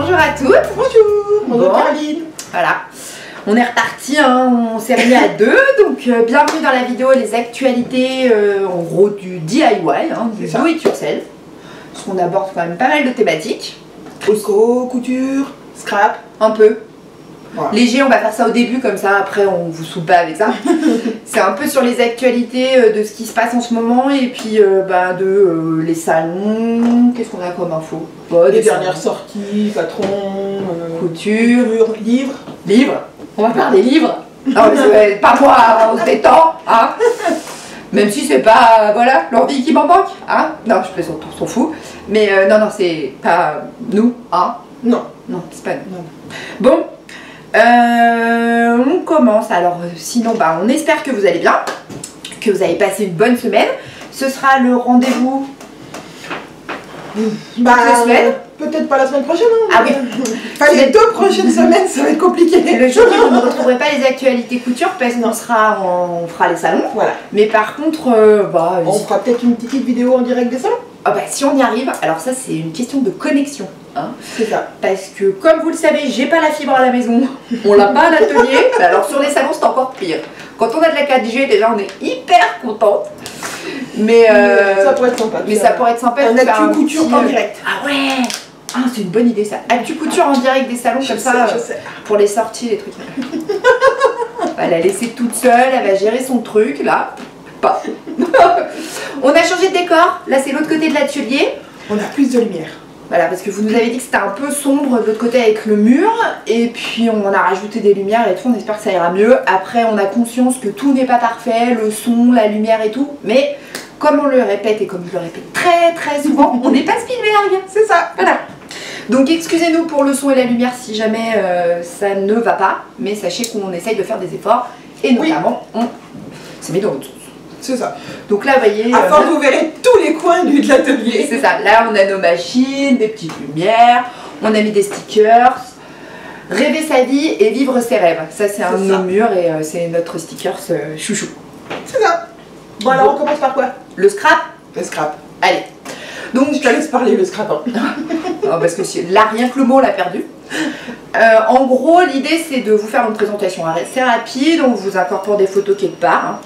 Bonjour à toutes. Bonjour. Bonjour Bon. Caroline. Voilà, on est reparti, hein. On s'est remis à deux. Donc bienvenue dans la vidéo les actualités en gros du DIY, hein, du do it yourself. Parce qu'on aborde quand même pas mal de thématiques. Tricot, couture, scrap. Un peu. Voilà. Léger, on va faire ça au début, comme ça après on vous saoule pas avec ça. C'est un peu sur les actualités de ce qui se passe en ce moment et puis les salons. Qu'est-ce qu'on a comme info? Les dernières sorties, patron, couture, livres. Livres. On va faire des livres. Non mais pas moi, on se détend, hein. Même si c'est pas, voilà, l'envie qui m'en manque, hein. Non, je plaisante, on s'en fout. Mais non, c'est pas nous, hein. Non. Non, c'est pas nous. Non. Bon, on commence. Alors, sinon, on espère que vous allez bien, que vous avez passé une bonne semaine. Ce sera le rendez-vous Bah, la semaine. Peut-être pas la semaine prochaine, hein. Ah oui. Enfin, les 2 prochaines semaines, ça va être compliqué. Le jeudi, vous ne retrouverez pas les actualités couture parce qu'on on fera les salons. Voilà. Mais par contre, On fera peut-être une petite vidéo en direct des salons. si on y arrive, alors ça c'est une question de connexion, hein. C'est ça. Parce que comme vous le savez, j'ai pas la fibre à la maison, on l'a pas à l'atelier. Alors sur les salons c'est encore pire. Quand on a de la 4G, déjà on est hyper contente. Mais ça pourrait être sympa. Mais ça pourrait être sympa de faire actu couture petit, en direct. Ah ouais. Ah, c'est une bonne idée ça. Actu couture en direct des salons comme ça, je sais. pour les sorties, les trucs. Elle va la laisser toute seule, elle va gérer son truc là. Pas. On a changé de décor. Là c'est l'autre côté de l'atelier. On a plus de lumière. Voilà, parce que vous nous avez dit que c'était un peu sombre de l'autre côté avec le mur. Et puis on a rajouté des lumières et tout, on espère que ça ira mieux. Après on a conscience que tout n'est pas parfait, le son, la lumière et tout. Mais comme on le répète et comme je le répète très très souvent, on n'est pas Spielberg. C'est ça. Voilà. Donc excusez-nous pour le son et la lumière si jamais ça ne va pas. Mais sachez qu'on essaye de faire des efforts. Et notamment, on s'est mis dans votre sens. C'est ça. Donc là, vous voyez... À force, vous verrez tous les coins de l'atelier. C'est ça. Là, on a nos machines, des petites lumières, on a mis des stickers. Rêver sa vie et vivre ses rêves. Ça, c'est un de nos murs et c'est notre stickers chouchou. C'est ça. Bon, alors on commence par quoi? Le scrap. Le scrap. Allez. Donc, Je te laisse parler le scrap. Hein. Non, parce que là, rien que le mot, on l'a perdu. En gros, l'idée, c'est de vous faire une présentation assez rapide. On vous incorpore des photos quelque part. Hein.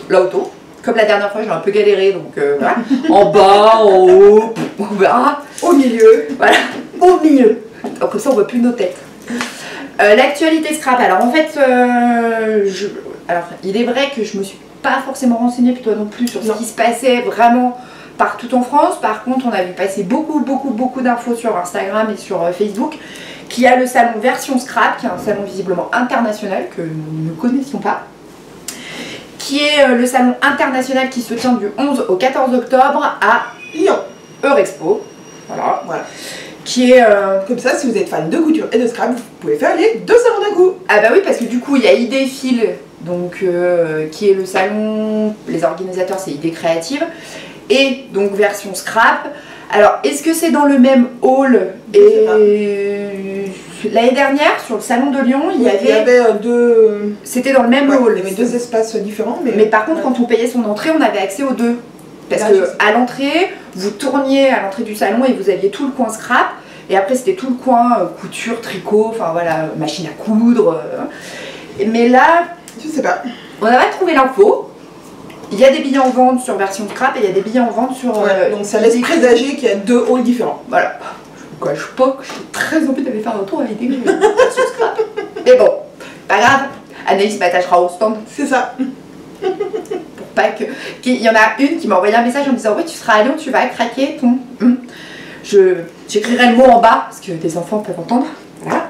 Là autour. Comme la dernière fois, j'ai un peu galéré, donc voilà. En bas, en haut, on verra. Au milieu. Voilà, au milieu. Donc comme ça, on voit plus nos têtes. L'actualité scrap. Alors en fait, alors il est vrai que je me suis pas forcément renseignée, puis toi non plus, sur ce qui se passait vraiment partout en France. Par contre, on a vu passer beaucoup d'infos sur Instagram et sur Facebook. Qui a le salon version scrap, qui est un salon visiblement international que nous ne connaissions pas. Qui est le salon international qui se tient du 11 au 14 octobre à Lyon. Eurexpo. Voilà. Qui est... Comme ça, si vous êtes fan de couture et de scrap, vous pouvez faire les 2 salons d'un coup. Ah bah oui, parce que du coup, il y a Idée Fil, donc, qui est le salon, les organisateurs, c'est Idée Créative, et donc version scrap. Alors, est-ce que c'est dans le même hall? Et l'année dernière, sur le salon de Lyon, il y avait 2... C'était dans le même hall. Il y avait 2 espaces différents. Mais par contre, quand on payait son entrée, on avait accès aux 2. Parce que à l'entrée, vous tourniez à l'entrée du salon et vous aviez tout le coin scrap. Et après, c'était tout le coin couture, tricot, enfin voilà, machine à coudre. Mais là, je sais pas. On n'a pas trouvé l'info. Il y a des billets en vente sur version scrap et il y a des billets en vente sur... donc ça laisse présager qu'il y a 2 halls différents. Voilà. Je ne cache pas que j'ai très envie d'aller faire un tour avec des version scrap. Mais bon, pas grave. Anaïs m'attachera au stand. C'est ça. Pour pas que... Il y en a une qui m'a envoyé un message en me disant « Oui, tu seras à Lyon, tu vas craquer ton... J'écrirai le mot en bas, parce que des enfants peuvent entendre. Voilà.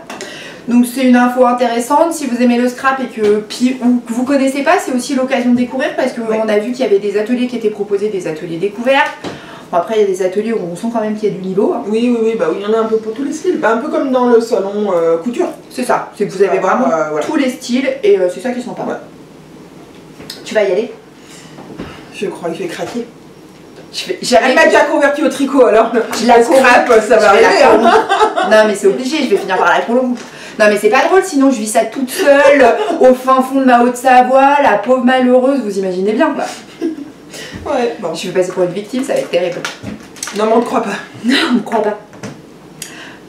Donc c'est une info intéressante. Si vous aimez le scrap et que vous connaissez pas, c'est aussi l'occasion de découvrir, parce qu'on a vu qu'il y avait des ateliers qui étaient proposés, des ateliers découvertes. Bon, après, il y a des ateliers où on sent quand même qu'il y a du niveau. Hein. Oui, il y en a un peu pour tous les styles. Un peu comme dans le salon couture. C'est ça, c'est que vous avez vraiment tous les styles et c'est ça qui est sympa. Ouais. Tu vas y aller? Je crois qu'il fait craquer. Elle m'a déjà converti au tricot, alors la scrap, ça va arriver. Non mais c'est obligé, je vais finir par la prolonger. Non mais c'est pas drôle, sinon je vis ça toute seule, au fin fond de ma Haute-Savoie, la pauvre malheureuse, vous imaginez bien quoi. Ouais, bon. Je vais passer pour une victime, ça va être terrible. Non mais on ne croit pas. Non, on ne croit pas.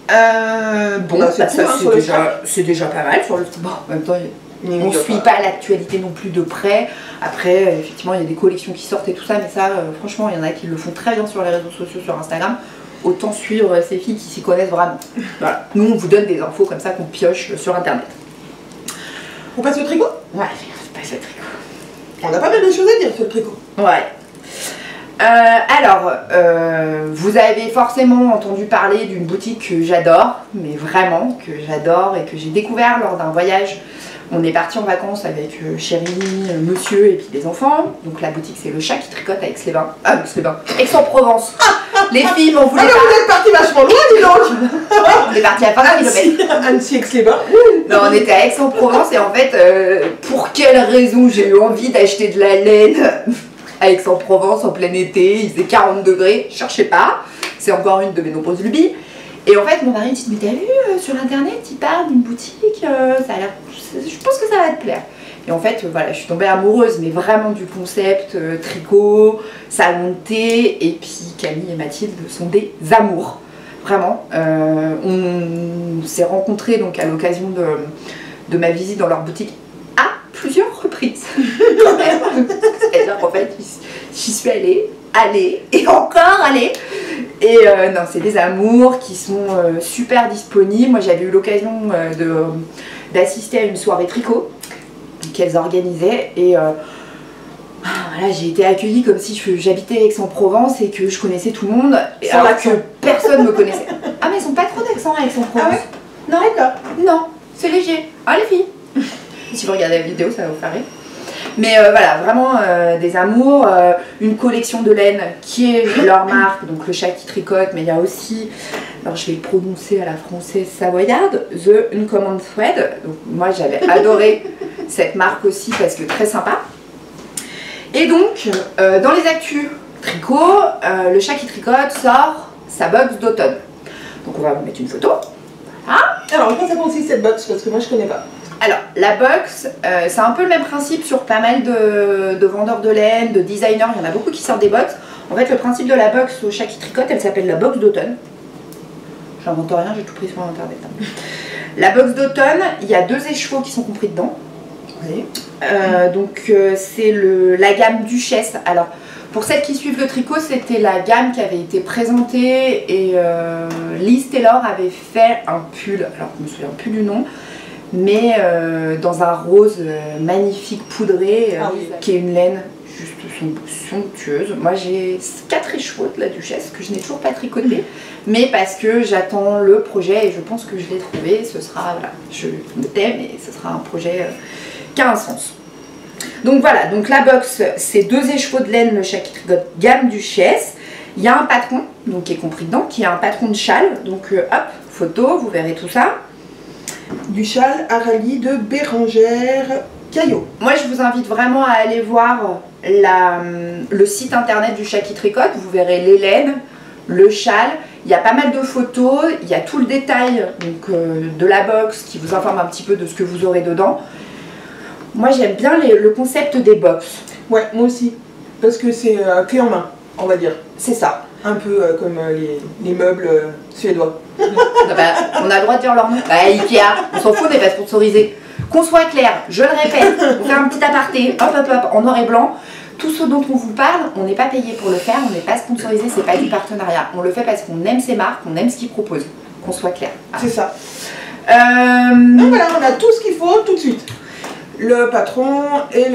Bon, bah, c'est ça cool, hein, c'est déjà pas mal sur le... Bon, en même temps, on ne suit pas. pas l'actualité non plus de près. Après, effectivement, il y a des collections qui sortent et tout ça, mais ça, franchement, il y en a qui le font très bien sur les réseaux sociaux, sur Instagram. Autant suivre ces filles qui s'y connaissent vraiment. Voilà. Nous, on vous donne des infos comme ça qu'on pioche sur Internet. On passe au tricot? Ouais, on passe au tricot. On a pas mal de choses à dire sur le tricot. Ouais. Alors, vous avez forcément entendu parler d'une boutique que j'adore, mais vraiment que j'adore et que j'ai découvert lors d'un voyage. On est parti en vacances avec chérie, monsieur et puis des enfants. Donc la boutique c'est Le Chat qui tricote à Aix-les-Bains. Ah, Aix-les-Bains. Aix-en-Provence. Les filles m'en voulaient pas. Vous êtes partis vachement loin, dis donc. On est parti à 20 km. Annecy, Aix-les-Bains. Non, on était à Aix-en-Provence et en fait, pour quelle raison j'ai eu envie d'acheter de la laine à Aix-en-Provence en plein été, il faisait 40 degrés, cherchez pas, c'est encore une de mes nombreuses lubies. Et en fait, mon mari me dit, mais t'as vu sur internet, il parle d'une boutique, ça a l'air, je pense que ça va te plaire. Et en fait, voilà, je suis tombée amoureuse, mais vraiment du concept tricot, salon de thé, et puis Camille et Mathilde sont des amours. Vraiment, on s'est rencontrés donc à l'occasion de ma visite dans leur boutique à plusieurs reprises. Quand même. C'est-à-dire qu'en fait, j'y suis allée et encore allée. Et non, c'est des amours qui sont super disponibles. Moi, j'avais eu l'occasion d'assister à une soirée tricot qu'elles organisaient. Et voilà, j'ai été accueillie comme si j'habitais Aix-en-Provence et que je connaissais tout le monde. Alors que personne ne me connaissait. Ah, mais ils sont pas trop d'accent à Aix-en-Provence. Ah ouais? Non, non, c'est léger. Ah, les filles. Si vous regardez la vidéo, ça va vous faire rire. Mais voilà, vraiment des amours, une collection de laine qui est leur marque, donc Le Chat qui tricote, mais il y a aussi, alors je vais le prononcer à la française savoyarde, The Uncommon Thread. Donc moi j'avais adoré cette marque aussi parce que très sympa. Et donc, dans les actus tricot, Le Chat qui tricote sort sa box d'automne. Donc on va vous mettre une photo. Voilà. Alors, en quoi ça consiste cette box? Parce que moi je connais pas. Alors, la box, c'est un peu le même principe sur pas mal de vendeurs de laine, de designers, il y en a beaucoup qui sortent des box. En fait, le principe de la box au Chat qui tricote, elle s'appelle la box d'automne. J'invente rien, j'ai tout pris sur internet. Hein. La box d'automne, il y a 2 écheveaux qui sont compris dedans. Oui. Donc, c'est la gamme Duchesse. Alors, pour celles qui suivent le tricot, c'était la gamme qui avait été présentée et Liz Taylor avait fait un pull, alors je me souviens plus du nom, mais dans un rose magnifique poudré, qui est une laine juste somptueuse. Moi j'ai 4 écheveaux de la Duchesse que je n'ai toujours pas tricoté, mais parce que j'attends le projet et je pense que je l'ai trouvé. Ce sera, voilà, je me tais, mais ce sera un projet qui a un sens. Donc voilà, donc la box, c'est 2 écheveaux de laine, Le Chat qui tricote gamme Duchesse. Il y a un patron, donc qui est compris dedans, qui est un patron de châle. Donc hop, photo, vous verrez tout ça. Du châle Arali de Bérangère Caillot. Moi, je vous invite vraiment à aller voir le site internet du Chat qui tricote. Vous verrez les laines, le châle. Il y a pas mal de photos. Il y a tout le détail donc, de la box qui vous informe un petit peu de ce que vous aurez dedans. Moi, j'aime bien le concept des box. Ouais, moi aussi. Parce que c'est clé en main, on va dire. C'est ça. Un peu comme les meubles suédois. On a le droit de dire leur nom. Bah, Ikea, on s'en fout, on n'est pas sponsorisé. Qu'on soit clair, je le répète, on fait un petit aparté, hop, en noir et blanc. Tout ce dont on vous parle, on n'est pas payé pour le faire, on n'est pas sponsorisé, c'est pas du partenariat. On le fait parce qu'on aime ces marques, on aime ce qu'ils proposent. Qu'on soit clair. Ah. C'est ça. Donc voilà, on a tout ce qu'il faut tout de suite. Le patron et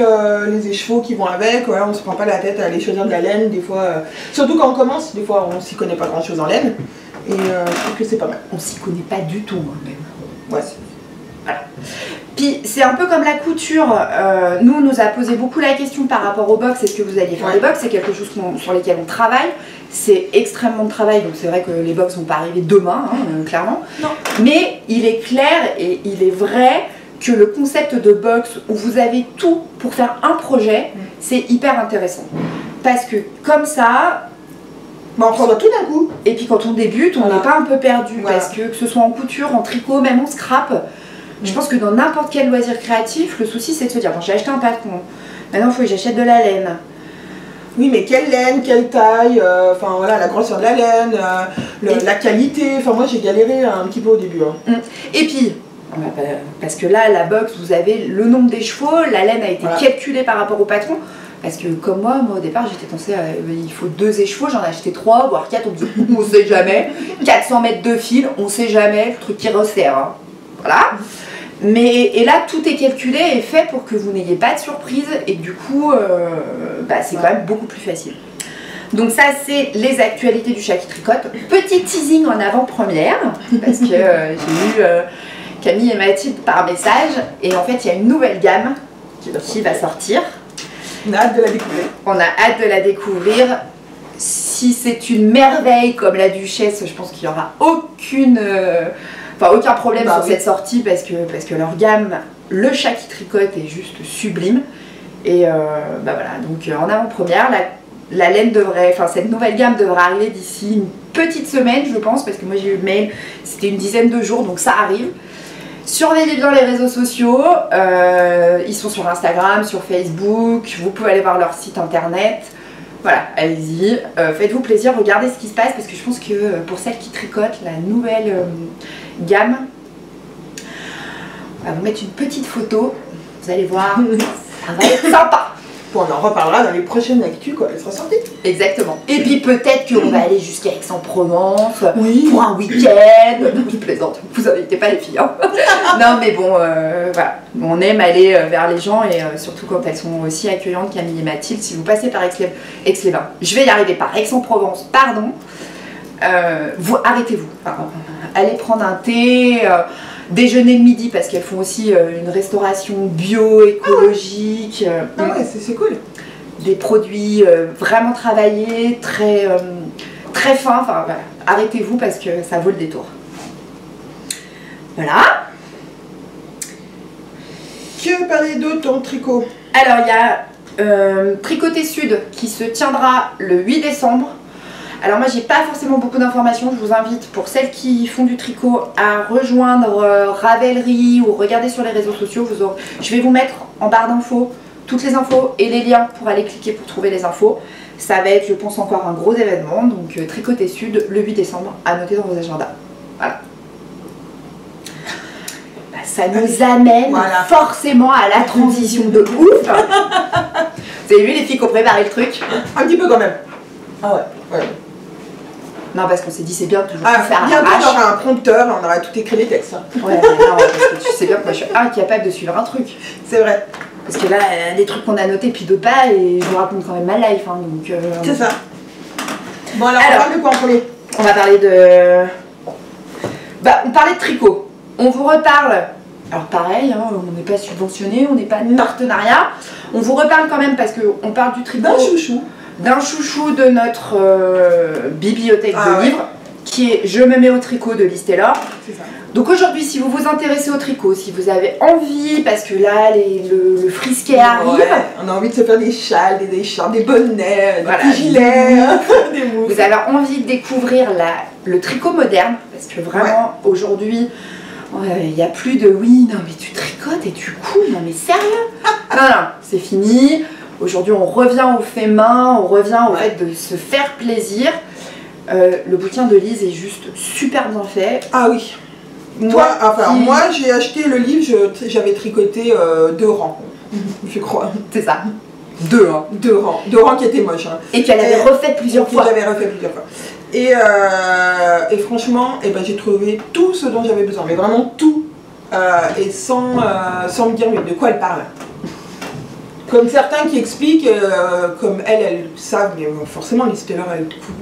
les écheveaux qui vont avec, ouais, on se prend pas la tête à aller choisir de la laine, des fois, surtout quand on commence, des fois on s'y connaît pas grand chose en laine, et je trouve que c'est pas mal. On s'y connaît pas du tout même. Ouais. Voilà. Puis c'est un peu comme la couture, nous on nous a posé beaucoup la question par rapport aux box, est-ce que vous alliez faire des box, c'est quelque chose sur lesquels on travaille, c'est extrêmement de travail, donc c'est vrai que les box vont pas arriver demain, hein, clairement, non. Mais il est clair et il est vrai que le concept de box où vous avez tout pour faire un projet, c'est hyper intéressant. Parce que comme ça, on prend tout d'un coup. Et puis quand on débute, on n'est pas un peu perdu. Voilà. Parce que ce soit en couture, en tricot, même en scrap, je pense que dans n'importe quel loisir créatif, le souci c'est de se dire, bon, j'ai acheté un patron, maintenant il faut que j'achète de la laine. Oui, mais quelle laine, quelle taille, enfin voilà, la grosseur de la laine, la qualité, enfin moi j'ai galéré un petit peu au début. Hein. Et puis, parce que là, la box, vous avez le nombre des chevaux, la laine a été calculée par rapport au patron. Parce que comme moi au départ, j'étais pensée, il faut 2 écheveaux, j'en ai acheté 3, voire 4, on ne sait jamais. 400 mètres de fil, on ne sait jamais, le truc qui resserre. Hein. Voilà. Et là, tout est calculé et fait pour que vous n'ayez pas de surprise et que du coup, c'est quand même beaucoup plus facile. Donc ça, c'est les actualités du Chat qui tricote. Petit teasing en avant-première, parce que j'ai eu Camille et Mathilde par message. Et en fait, il y a une nouvelle gamme qui va sortir. On a hâte de la découvrir. On a hâte de la découvrir. Si c'est une merveille comme la Duchesse, je pense qu'il n'y aura aucun problème sur cette sortie parce que leur gamme, le Chat qui tricote, est juste sublime. Et voilà, donc en avant-première, la laine devrait, cette nouvelle gamme devrait arriver d'ici une petite semaine, je pense, parce que moi j'ai eu le mail, c'était une dizaine de jours, donc ça arrive. Surveillez bien les réseaux sociaux, ils sont sur Instagram, sur Facebook, vous pouvez aller voir leur site internet. Voilà, allez-y, faites-vous plaisir, regardez ce qui se passe, parce que je pense que pour celles qui tricotent, la nouvelle gamme, on va vous mettre une petite photo, vous allez voir, ça va être sympa. On en reparlera dans les prochaines actus quand elle sera sortie. Exactement. Et puis peut-être qu'on va aller jusqu'à Aix-en-Provence pour un week-end. Je plaisante, vous invitez pas les filles. Hein. Non mais bon, voilà. On aime aller vers les gens et surtout quand elles sont aussi accueillantes, Camille et Mathilde. Si vous passez par Aix-les-Bains, je vais y arriver par Aix-en-Provence, pardon. Arrêtez-vous. Allez prendre un thé. Déjeuner le midi parce qu'elles font aussi une restauration bio, écologique. C'est cool. Des produits vraiment travaillés, très fins. Enfin, voilà. Arrêtez-vous parce que ça vaut le détour. Voilà. Que parler d'autre en tricot? Alors, il y a Tricoté Sud qui se tiendra le 8 décembre. Alors moi j'ai pas forcément beaucoup d'informations, je vous invite pour celles qui font du tricot à rejoindre Ravelry ou regarder sur les réseaux sociaux. Je vais vous mettre en barre d'infos toutes les infos et les liens pour aller cliquer pour trouver les infos. Ça va être je pense encore un gros événement, donc Tricoté Sud le 8 décembre, à noter dans vos agendas. Voilà. Ça nous amène forcément à la transition de ouf. Vous avez vu les filles qui ont préparé le truc? Un petit peu quand même. Ah ouais. Non, parce qu'on s'est dit c'est bien de toujours tout faire à l'arrache. Bientôt on aura un prompteur, on aura tout écrit les textes. Ouais, non, parce que tu sais bien que moi je suis incapable de suivre un truc. C'est vrai. Parce que là, des trucs qu'on a notés puis d'autres pas, et je vous raconte quand même ma life. Hein, donc, c'est ça. Bon alors on parle de quoi en premier? On va parler de... on parlait de tricot. On vous reparle... Alors pareil, hein, on n'est pas subventionné, on n'est pas de partenariat. On vous reparle quand même parce qu'on parle du tricot... D'un chouchou de notre bibliothèque de livres, qui est Je me mets au tricot de Liz Taylor. Donc aujourd'hui, si vous vous intéressez au tricot, si vous avez envie, parce que là, le frisquet arrive. On a envie de se faire des châles, des écharpes, des bonnets, des gilets, des mousses. Vous avez envie de découvrir le tricot moderne, parce que vraiment, aujourd'hui, il n'y a plus de oui, non mais tu tricotes et tu couds, non mais sérieux? Non, c'est fini. Aujourd'hui, on revient au fait main, on revient au fait de se faire plaisir. Le bouquin de Liz est juste super bien fait. Ah oui. Moi, j'ai acheté le livre, j'avais tricoté 2 rangs, je crois. C'est ça. 2 rangs qui étaient moches. Hein. Et qu'elle avait refait plusieurs fois. Et franchement, j'ai trouvé tout ce dont j'avais besoin, mais vraiment tout, et sans me dire de quoi elle parle. Comme certains qui expliquent, comme elles savent, mais forcément Liz Taylor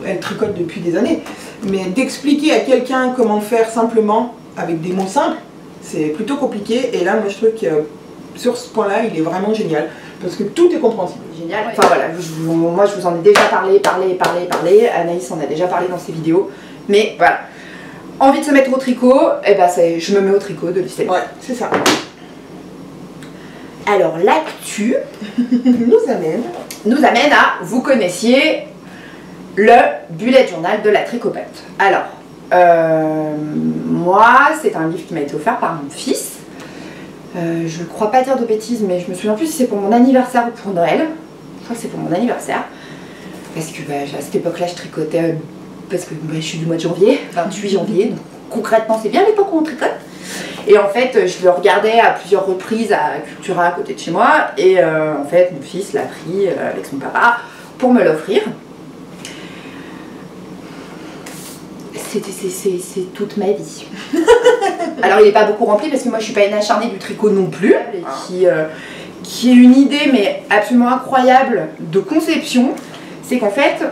elle tricote depuis des années, mais d'expliquer à quelqu'un comment faire simplement, avec des mots simples, c'est plutôt compliqué, et là moi je trouve que sur ce point-là il est vraiment génial, parce que tout est compréhensible. Génial. Enfin voilà, moi je vous en ai déjà parlé, Anaïs en a déjà parlé dans ses vidéos, mais voilà. Envie de se mettre au tricot, je me mets au tricot de Liz Taylor. Ouais, c'est ça. Alors l'actu nous amène à, vous connaissiez le bullet journal de la tricopette. Alors, moi c'est un livre qui m'a été offert par mon fils. Je ne crois pas dire de bêtises, mais je me souviens plus si c'est pour mon anniversaire ou pour Noël. Je crois que c'est pour mon anniversaire. Parce que à cette époque-là, je tricotais parce que je suis du mois de janvier, 28 janvier, donc concrètement c'est bien l'époque où on tricote. Et en fait, je le regardais à plusieurs reprises à Cultura à côté de chez moi, et en fait, mon fils l'a pris avec son papa pour me l'offrir. C'est toute ma vie. Alors il n'est pas beaucoup rempli parce que moi je suis pas une acharnée du tricot non plus, qui est une idée mais absolument incroyable de conception. C'est qu'en fait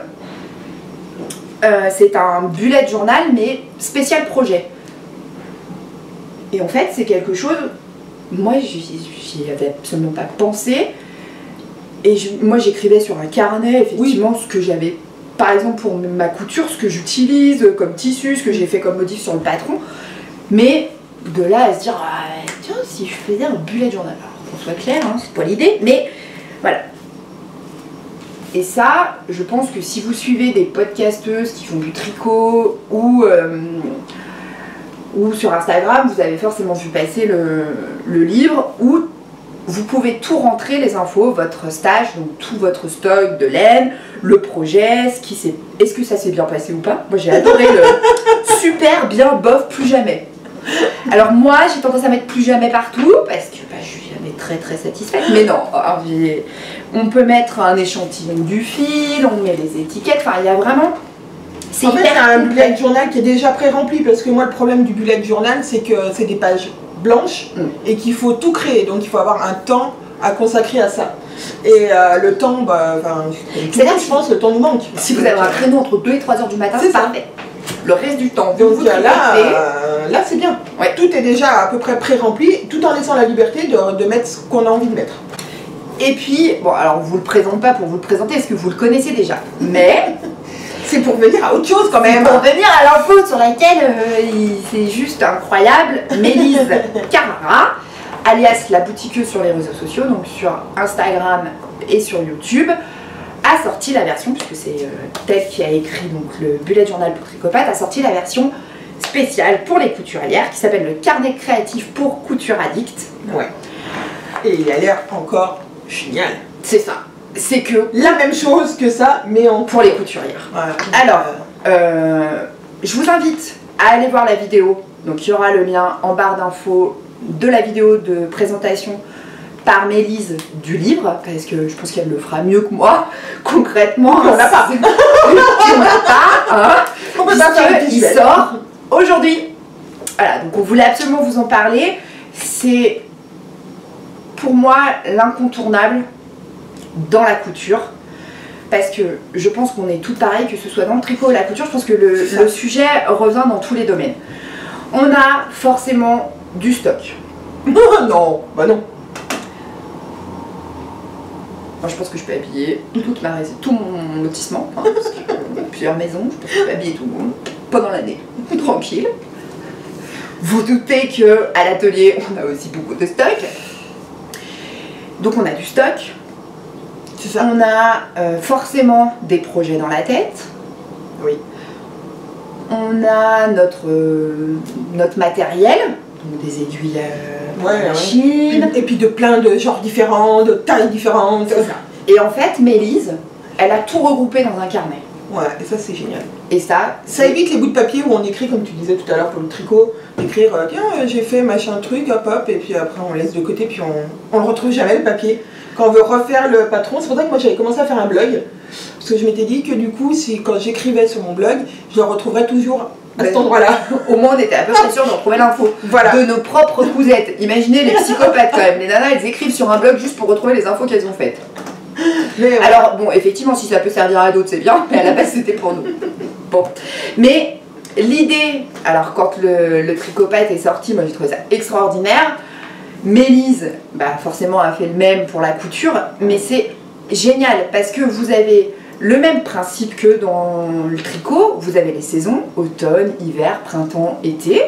c'est un bullet journal mais spécial projet. Et en fait c'est quelque chose, moi j'y avais absolument pas pensé. Et moi j'écrivais sur un carnet effectivement ce que j'avais. Par exemple pour ma couture, ce que j'utilise comme tissu, ce que j'ai fait comme modif sur le patron. Mais de là à se dire, tiens, si je faisais un bullet journal, alors qu'on soit clair, hein, c'est pas l'idée, mais voilà. Et ça, je pense que si vous suivez des podcasteuses qui font du tricot ou sur Instagram, vous avez forcément vu passer le livre où vous pouvez tout rentrer, les infos, votre stage, donc tout votre stock de laine, le projet, est-ce que ça s'est bien passé ou pas. Moi j'ai adoré le super bien bof plus jamais. Alors moi j'ai tendance à mettre plus jamais partout parce que je suis jamais très satisfaite. Mais non, on peut mettre un échantillon du fil, on met les étiquettes, enfin il y a vraiment... En fait, c'est un bullet journal qui est déjà pré-rempli parce que moi le problème du bullet journal c'est que c'est des pages blanches et qu'il faut tout créer, donc il faut avoir un temps à consacrer à ça. Et le temps, c'est-à-dire je pense le temps nous manque. Si vous avez un créneau entre 2 et 3 heures du matin, c'est parfait. Le reste du temps, donc là c'est bien. Ouais. Tout est déjà à peu près pré-rempli, tout en laissant la liberté de mettre ce qu'on a envie de mettre. Et puis, bon alors on vous le présente pas pour vous le présenter, parce que vous le connaissez déjà, mais... c'est pour venir à autre chose quand même. Pour venir à l'info sur laquelle c'est juste incroyable. Mélise Carrara, alias la boutiqueuse sur les réseaux sociaux, donc sur Instagram et sur YouTube, a sorti la version, puisque c'est elle qui a écrit donc, le bullet journal pour Tricopate, a sorti la version spéciale pour les couturières qui s'appelle le carnet créatif pour couture addict. Ouais. Et il a l'air encore génial. C'est ça. C'est que la même chose que ça, mais pour les couturières. Voilà. Alors, je vous invite à aller voir la vidéo. Donc il y aura le lien en barre d'infos de la vidéo de présentation par Mélise du livre, parce que je pense qu'elle le fera mieux que moi, concrètement. On l'a pas. On l'a pas, hein, on peut pas faire il sort aujourd'hui. Voilà, donc on voulait absolument vous en parler. C'est pour moi l'incontournable dans la couture, parce que je pense qu'on est toutes pareilles, que ce soit dans le tricot ou la couture. Je pense que le sujet revient dans tous les domaines. On a forcément du stock. Non, bah non. Moi je pense que je peux habiller tout mon lotissement, hein, parce que plusieurs maisons, je pense que je peux habiller tout le monde pendant l'année, tranquille. Vous doutez qu'à l'atelier on a aussi beaucoup de stock. Donc on a du stock. Ça. On a forcément des projets dans la tête. Oui. On a notre matériel, donc des aiguilles machines. Et puis de plein de genres différents, de tailles différentes. C'est ça. Et en fait, Mélise, elle a tout regroupé dans un carnet. Ouais, et ça c'est génial. Et ça évite les bouts de papier où on écrit, comme tu disais tout à l'heure pour le tricot, d'écrire tiens j'ai fait machin truc, hop hop, et puis après on laisse de côté, puis on le retrouve jamais le papier. Quand on veut refaire le patron, c'est pour ça que moi j'avais commencé à faire un blog, parce que je m'étais dit que du coup, quand j'écrivais sur mon blog, je le retrouverais toujours à cet endroit-là. Au moins on était à peu près sûr d'en trouver l'info. Voilà. De nos propres cousettes. Imaginez les psychopathes quand même. Les nanas, elles écrivent sur un blog juste pour retrouver les infos qu'elles ont faites. Mais alors bon, effectivement, si ça peut servir à d'autres, c'est bien, mais à la base c'était pour nous. Bon. Mais l'idée, alors quand le Tricopate est sorti, moi j'ai trouvé ça extraordinaire. Mélise, forcément a fait le même pour la couture, mais c'est génial parce que vous avez le même principe que dans le tricot. Vous avez les saisons, automne, hiver, printemps, été.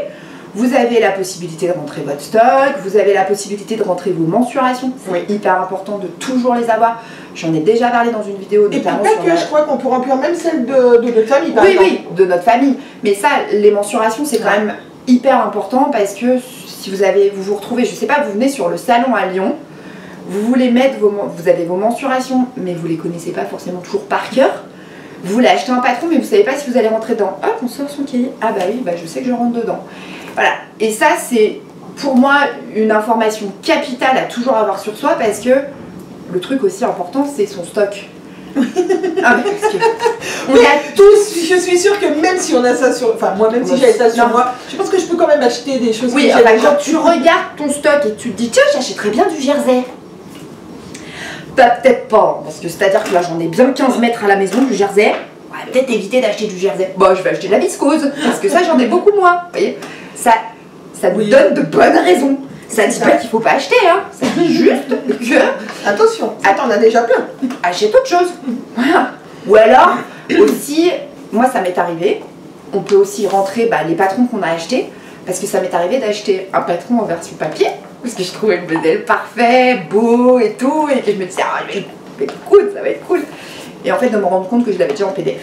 Vous avez la possibilité de rentrer votre stock, vous avez la possibilité de rentrer vos mensurations. C'est hyper important de toujours les avoir. J'en ai déjà parlé dans une vidéo. Et notamment sur je crois qu'on peut remplir même celle de notre famille. Oui, oui, de notre famille. Mais ça, les mensurations, c'est quand même hyper important parce que si vous vous retrouvez, je sais pas, vous venez sur le salon à Lyon, vous voulez mettre vous avez vos mensurations, mais vous les connaissez pas forcément toujours par cœur. Vous voulez acheter un patron, mais vous savez pas si vous allez rentrer dedans. Hop, on sort son cahier. Ah bah oui, bah je sais que je rentre dedans. Voilà. Et ça, c'est pour moi une information capitale à toujours avoir sur soi, parce que le truc aussi important, c'est son stock. Ah mais parce que on a tous. Je suis sûre que même si on a ça sur, enfin moi même si j'avais ça sur moi, je pense que je peux quand même acheter des choses. Oui, quand tu regardes ton stock et tu te dis tiens, j'achèterais bien du jersey. Bah, peut-être pas, parce que c'est-à-dire que là j'en ai bien 15 mètres à la maison du jersey. Ouais, peut-être éviter d'acheter du jersey. Bah, je vais acheter de la viscose, parce que ça j'en ai beaucoup moins. Vous voyez, ça nous donne de bonnes raisons. Ça ne dit pas qu'il faut pas acheter, hein. Ça dit juste que. Attention, attends, on a déjà plein. Achète autre chose. Voilà. Ou alors, aussi, moi ça m'est arrivé, on peut aussi rentrer les patrons qu'on a achetés, parce que ça m'est arrivé d'acheter un patron en version papier, parce que je trouvais le modèle parfait, beau et tout, et que je me disais, ah, ça va être cool, ça va être cool. Et en fait, de me rendre compte que je l'avais déjà en PDF.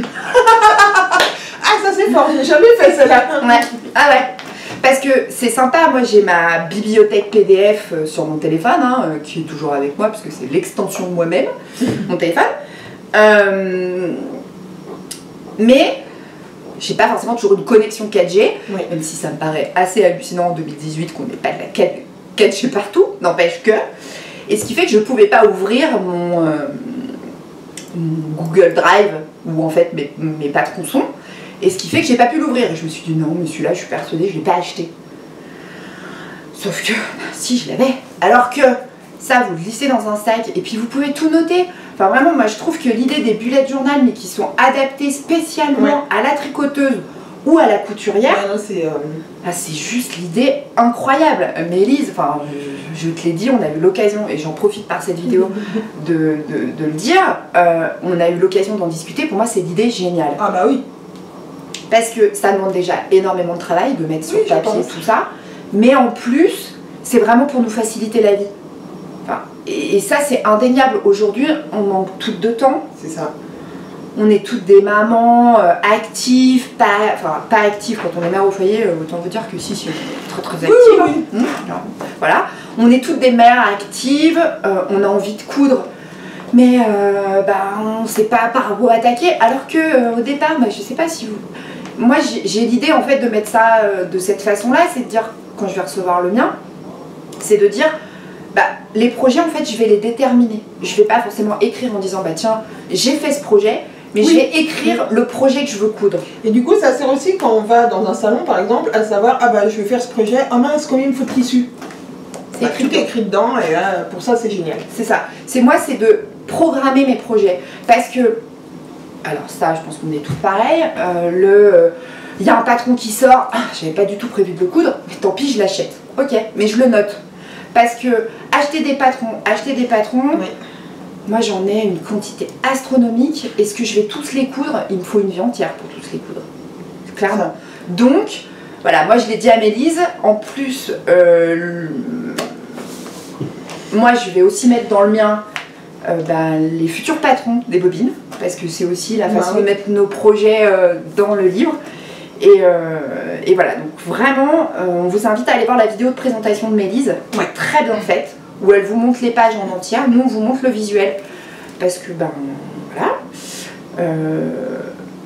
Ah, ça c'est fort, j'ai jamais fait cela. Ouais, ah ouais. Parce que c'est sympa, moi j'ai ma bibliothèque PDF sur mon téléphone, hein, qui est toujours avec moi, parce que c'est l'extension de moi-même, mon téléphone. Mais j'ai pas forcément toujours une connexion 4G, oui. Même si ça me paraît assez hallucinant en 2018 qu'on n'ait pas de la 4G partout, n'empêche que. Et ce qui fait que je pouvais pas ouvrir mon Google Drive, où en fait mes patrons sont. Et ce qui fait que j'ai pas pu l'ouvrir. Et je me suis dit non, mais celui-là, je suis persuadée, je l'ai pas acheté. Sauf que, si, je l'avais. Alors que ça, vous le glissez dans un sac et puis vous pouvez tout noter. Enfin, vraiment, moi, je trouve que l'idée des bullet journal, mais qui sont adaptés spécialement à la tricoteuse ou à la couturière, c'est juste l'idée incroyable. Mais Elise, enfin, je te l'ai dit, on a eu l'occasion, et j'en profite par cette vidéo de le dire, on a eu l'occasion d'en discuter. Pour moi, c'est l'idée géniale. Ah bah oui. Parce que ça demande déjà énormément de travail de mettre sur papier tout ça, mais en plus, c'est vraiment pour nous faciliter la vie. Enfin, et ça, c'est indéniable. Aujourd'hui, on manque toutes de temps. C'est ça. On est toutes des mamans actives, pas actives quand on est mère au foyer, autant vous dire que si, très très actives. Oui. Voilà. On est toutes des mères actives, on a envie de coudre. Mais on ne sait pas par où attaquer, alors que au départ, je sais pas si vous... Moi j'ai l'idée en fait de mettre ça de cette façon-là, c'est de dire, quand je vais recevoir le mien, c'est de dire, les projets en fait je vais les déterminer. Je vais pas forcément écrire en disant tiens, j'ai fait ce projet, mais je vais écrire le projet que je veux coudre. Et du coup ça sert aussi quand on va dans un salon par exemple, à savoir, je vais faire ce projet, oh mince, combien il me faut de tissu. Tout est écrit dedans, et là, pour ça c'est génial. C'est ça, c'est de programmer mes projets, parce que alors ça je pense qu'on est tous pareils, il y a un patron qui sort, j'avais pas du tout prévu de le coudre, mais tant pis, je l'achète, ok, mais je le note, parce que acheter des patrons, oui. Moi j'en ai une quantité astronomique, est-ce que je vais tous les coudre? Il me faut une vie entière pour tous les coudre, clairement. Donc voilà, moi je l'ai dit à Mélise, en plus moi je vais aussi mettre dans le mien les futurs patrons des bobines, parce que c'est aussi la façon de mettre nos projets dans le livre. Et voilà, donc vraiment, on vous invite à aller voir la vidéo de présentation de Mélise, très bien faite, où elle vous montre les pages en entière, nous on vous montre le visuel, parce que voilà.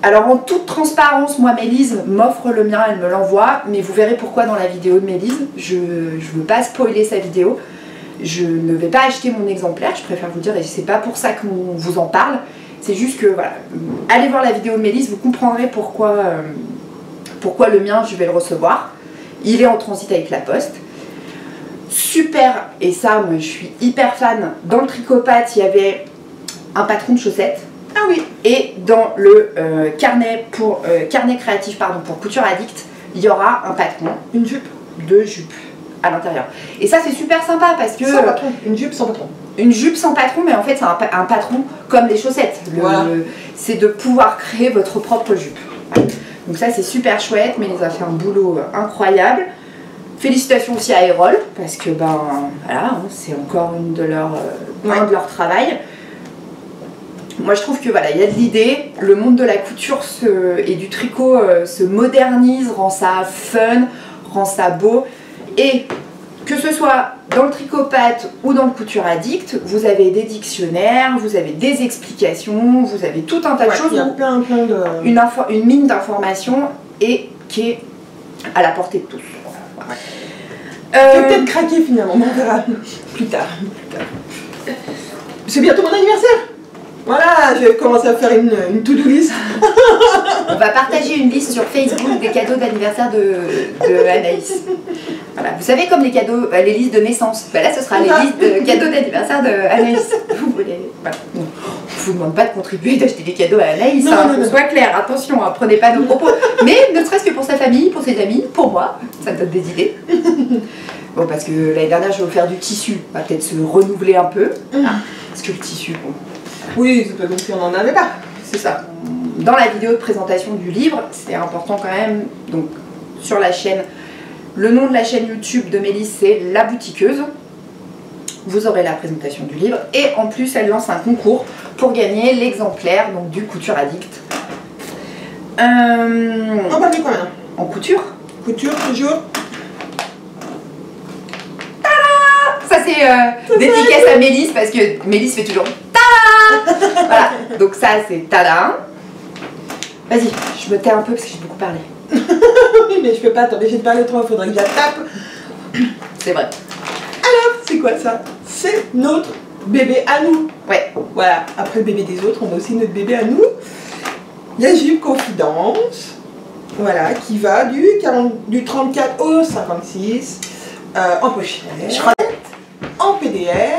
Alors en toute transparence, moi Mélise m'offre le mien, elle me l'envoie, mais vous verrez pourquoi dans la vidéo de Mélise. Je veux pas spoiler sa vidéo. Je ne vais pas acheter mon exemplaire, je préfère vous dire, et c'est pas pour ça qu'on vous en parle. C'est juste que, voilà, allez voir la vidéo de Mélise, vous comprendrez pourquoi le mien, je vais le recevoir. Il est en transit avec la poste. Super, et ça, moi, je suis hyper fan. Dans le Tricopathe, il y avait un patron de chaussettes. Ah oui. Et dans le carnet créatif, pour Couture Addict, il y aura un patron, une jupe, 2 jupes à l'intérieur. Et ça c'est super sympa parce que... Sans patron, une jupe sans patron. Une jupe sans patron, mais en fait c'est un patron comme les chaussettes. C'est de pouvoir créer votre propre jupe. Donc ça c'est super chouette, mais ils ont fait un boulot incroyable. Félicitations aussi à Erol, parce que voilà, c'est encore un de leurs travail. Moi je trouve que voilà, il y a de l'idée, le monde de la couture et du tricot se modernise, rend ça fun, rend ça beau. Et Que ce soit dans le Tricopathe ou dans le Couture Addict, vous avez des dictionnaires, vous avez des explications, vous avez tout un tas de choses. Il y a plein de... Une mine d'informations et qui est à la portée de tous. Ouais. Je vais peut-être craquer finalement, on verra plus tard. C'est bientôt mon anniversaire. Voilà, je vais commencer à faire une to-do list. On va partager une liste sur Facebook des cadeaux d'anniversaire de Anaïs. Voilà. Vous savez, comme les cadeaux, les listes de naissance, ben là ce sera les listes de cadeaux d'anniversaire de Anaïs. Vous voulez, voilà. On ne vous demande pas de contribuer, d'acheter des cadeaux à Anaïs, qu'on soit clair, attention, hein, prenez pas nos propos. Mais ne serait-ce que pour sa famille, pour ses amis, pour moi, ça me donne des idées. Bon, parce que l'année dernière j'ai offert du tissu, on va peut-être se renouveler un peu. Parce que le tissu, bon. Oui, c'est pas comme si on n'en avait pas. C'est ça. Dans la vidéo de présentation du livre, c'est important quand même, donc sur la chaîne, le nom de la chaîne YouTube de Mélisse, c'est La Boutiqueuse. Vous aurez la présentation du livre et en plus elle lance un concours pour gagner l'exemplaire donc du Couture Addict. On parle de quoi là? En couture. Couture toujours. Tada! Ça c'est dédicace à Mélisse parce que Mélisse fait toujours tada! Voilà, donc ça c'est tada. Vas-y, je me tais un peu parce que j'ai beaucoup parlé. Oui, mais je peux pas t'empêcher de parler trop, il faudrait que je la tape. C'est vrai. Alors, c'est quoi ça? C'est notre bébé à nous. Ouais. Voilà, après le bébé des autres, on a aussi notre bébé à nous. La jupe Confidence, voilà, qui va du 34 au 56, en pochette, en PDF.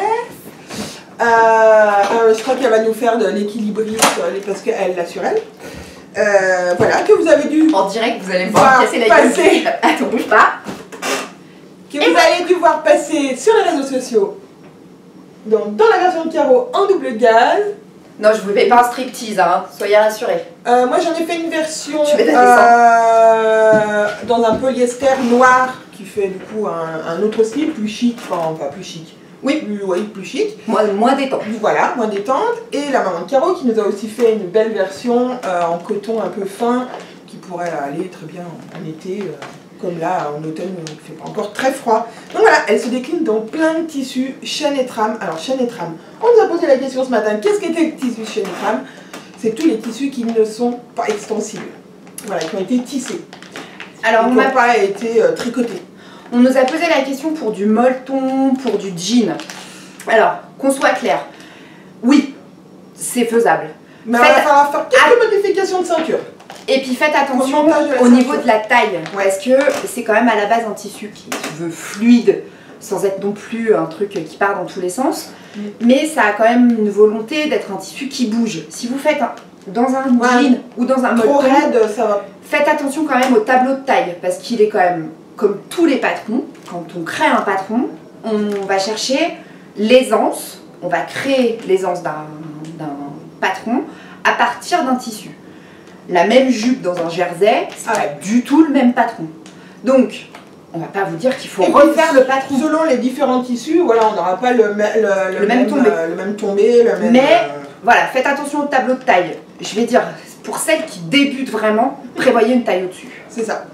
Je crois qu'elle va nous faire de l'équilibriste parce qu'elle l'a sur elle. Voilà, que vous avez dû... En direct, vous allez me voir casser la gueule. Attends, bouge pas. Que vous allez dû voir passer sur les réseaux sociaux. Donc, dans la version de carreau en double gaz. Non, je vous fais pas un striptease, hein. Soyez rassurés. Moi, j'en ai fait une version dans un polyester noir qui fait du coup un autre style, plus chic, enfin pas plus chic. Oui, plus chic. Moins détente. Voilà, moins détente. Et la maman de Caro qui nous a aussi fait une belle version en coton un peu fin qui pourrait aller très bien en été, comme là en automne il ne fait pas encore très froid. Donc voilà, elle se décline dans plein de tissus, chaîne et trame. Alors chaîne et trame, on nous a posé la question ce matin, qu'est-ce qu'était le tissu chaîne et trame? C'est tous les tissus qui ne sont pas extensibles. Voilà, qui ont été tissés. Alors on n'a pas été tricotés. On nous a posé la question pour du molleton, pour du jean. Alors, qu'on soit clair, oui, c'est faisable. Mais il va falloir faire quelques modifications de ceinture. Et puis faites attention au niveau de la taille, parce que c'est quand même à la base un tissu qui se veut fluide, sans être non plus un truc qui part dans tous les sens. Mais ça a quand même une volonté d'être un tissu qui bouge. Si vous faites dans un jean ou dans un molleton, faites attention quand même au tableau de taille, parce qu'il est quand même... Comme tous les patrons, quand on crée un patron, on va chercher l'aisance, on va créer l'aisance d'un patron à partir d'un tissu. La même jupe dans un jersey, c'est pas du tout le même patron. Donc, on va pas vous dire qu'il faut refaire le patron. Selon les différents tissus, voilà, on n'aura pas le même tombé. Mais voilà, faites attention au tableau de taille. Je vais dire, pour celles qui débutent vraiment, prévoyez une taille au-dessus. C'est ça.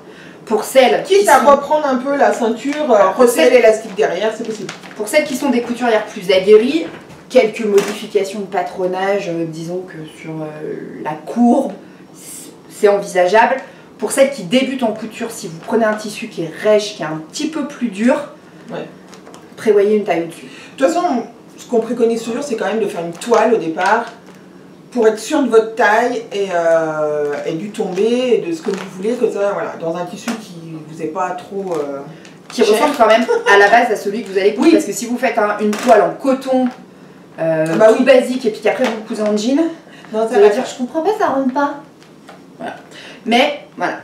Pour celles quitte à reprendre un peu la ceinture, resserrer l'élastique derrière, c'est possible. Pour celles qui sont des couturières plus aguerries, quelques modifications de patronage, disons que sur la courbe, c'est envisageable. Pour celles qui débutent en couture, si vous prenez un tissu qui est rêche, qui est un petit peu plus dur, prévoyez une taille au-dessus. De toute façon, ce qu'on préconise toujours, c'est quand même de faire une toile au départ, pour être sûr de votre taille et du tombé et de ce que vous voulez, que ça, voilà, dans un tissu qui vous est pas trop qui ressemble quand même à la base à celui que vous allez couper, parce que si vous faites une toile en coton tout basique et puis qu'après vous cousez en jean, ça veut dire je comprends pas, ça rentre pas. Voilà. Mais voilà.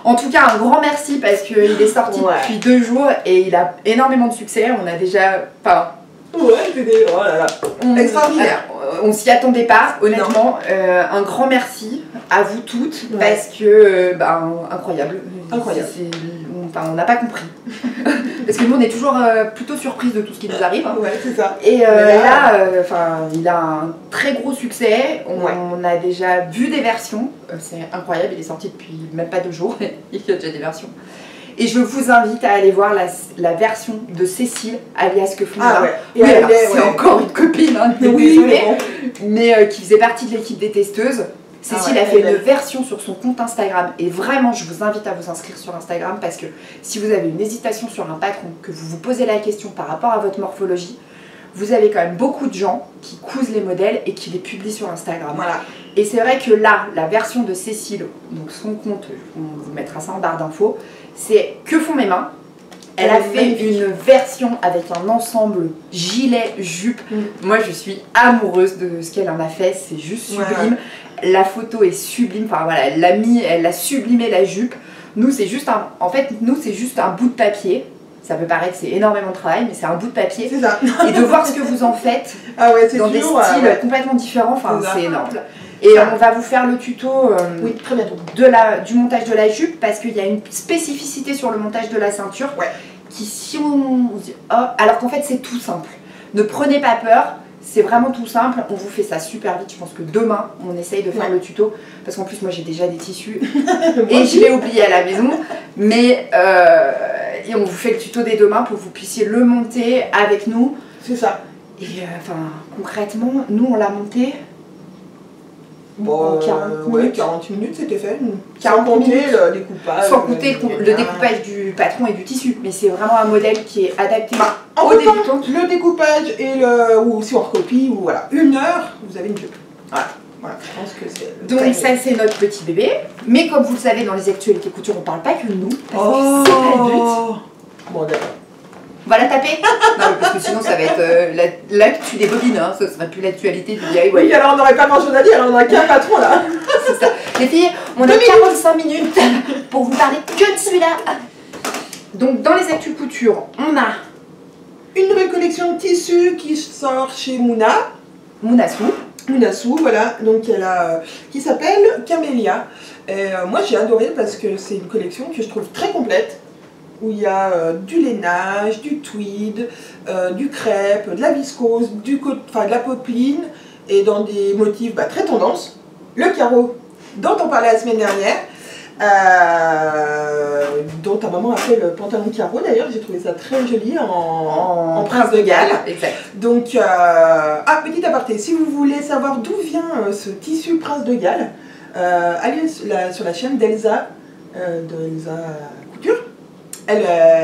En tout cas, un grand merci parce qu'il est sorti depuis 2 jours et il a énormément de succès. On a déjà, c'était oh là là, extraordinaire. On s'y attendait pas, honnêtement. Un grand merci à vous toutes parce que, incroyable. Incroyable. On n'a pas compris. Parce que nous, on est toujours plutôt surprise de tout ce qui nous arrive. Ouais, c'est ça. Et là, il a un très gros succès. On a déjà vu des versions. C'est incroyable, il est sorti depuis même pas 2 jours. Il y a déjà des versions. Et je vous invite à aller voir la version de Cécile, alias Que Font Ah ouais. Oui, c'est encore une copine, hein, désolée, mais qui faisait partie de l'équipe des testeuses. Cécile a fait une version sur son compte Instagram et vraiment je vous invite à vous inscrire sur Instagram parce que si vous avez une hésitation sur un patron, que vous vous posez la question par rapport à votre morphologie, vous avez quand même beaucoup de gens qui cousent les modèles et qui les publient sur Instagram. Voilà. Et c'est vrai que là, la version de Cécile, donc son compte, on vous mettra ça en barre d'infos, c'est Que Font Mes Mains. Elle a fait une version avec un ensemble gilet, jupe. Moi je suis amoureuse de ce qu'elle en a fait, c'est juste sublime. La photo est sublime, enfin voilà, elle a sublimé la jupe. Nous c'est juste un bout de papier. Ça peut paraître c'est énormément de travail, mais c'est un bout de papier. C'est ça. Et de voir ce que vous en faites dans des styles complètement différents, enfin c'est énorme. Et on va vous faire le tuto très bientôt. Du montage de la jupe parce qu'il y a une spécificité sur le montage de la ceinture qui si on se dit oh, alors qu'en fait c'est tout simple. Ne prenez pas peur. C'est vraiment tout simple, on vous fait ça super vite, je pense que demain on essaye de faire le tuto, parce qu'en plus moi j'ai déjà des tissus et je l'ai oublié à la maison, mais et on vous fait le tuto dès demain pour que vous puissiez le monter avec nous. C'est ça. Et concrètement, nous on l'a monté en 40 minutes c'était fait. 40 sans compter minutes. Le découpage. Sans compter le découpage du patron et du tissu, mais c'est vraiment un modèle qui est adapté aux débutants. Le découpage et ou si on recopie, ou voilà, 1 heure, vous avez une jupe. Voilà, je pense que c'est... Donc ça c'est notre petit bébé, mais comme vous le savez dans les actualités couture on parle pas que de nous, parce que c'est pas le but. Bon d'accord. On va la taper. Non mais parce que sinon ça va être l'actu des bobines, hein. Ça serait plus l'actualité du DIY. Oui alors on n'aurait pas grand chose à dire, on n'aurait qu'un patron là. C'est ça. Les filles, on a 45 minutes pour vous parler que de celui-là. Donc dans les actus couture, on a une nouvelle collection de tissus qui sort chez Munasu, voilà, donc qui s'appelle Camélia. Et moi j'ai adoré parce que c'est une collection que je trouve très complète, où il y a du lainage, du tweed, du crêpe, de la viscose, de la popeline, et dans des motifs très tendance. Le carreau dont on parlait la semaine dernière, dont ta maman a fait le pantalon carreau d'ailleurs, j'ai trouvé ça très joli en Prince de Galles. Exact. Donc, petit aparté, si vous voulez savoir d'où vient ce tissu Prince de Galles, allez sur la chaîne d'Elsa, Couture.